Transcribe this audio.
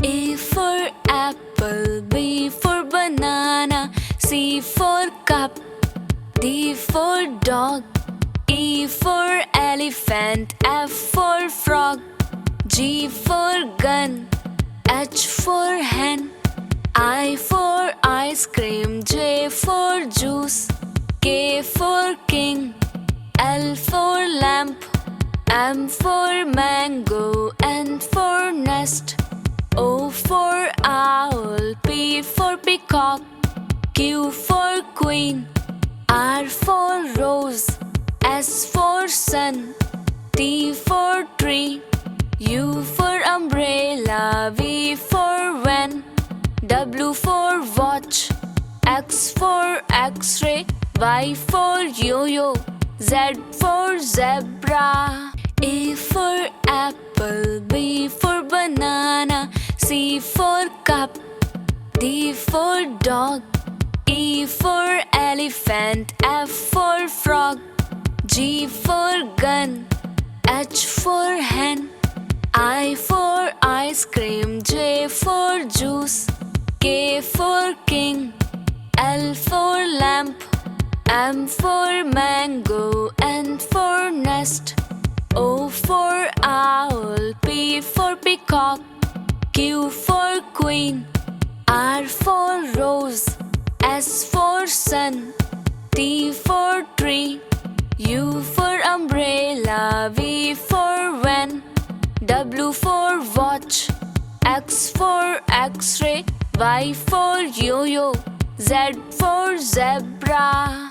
A for apple, B for banana, C for cup, D for dog, E for elephant, F for frog, G for gun, H for hen, I for ice cream, J for juice, K for king, L for lamp, M for mango, N for nest, O for owl, P for peacock, Q for queen, R for rose, S for sun, T for tree, U for umbrella, V for van, W for watch, X for x-ray, Y for yo-yo, Z for zebra. A for apple, B for banana, C for cup, D for dog, E for elephant, F for frog, G for gun, H for hen, I for ice cream, J for juice, K for king, L for lamp, M for mango, N for nest, O for owl, P for peacock, Q for queen, R for rose, S for sun, T for tree, U for umbrella, V for van, W for watch, X for x-ray, Y for yo-yo, Z for zebra.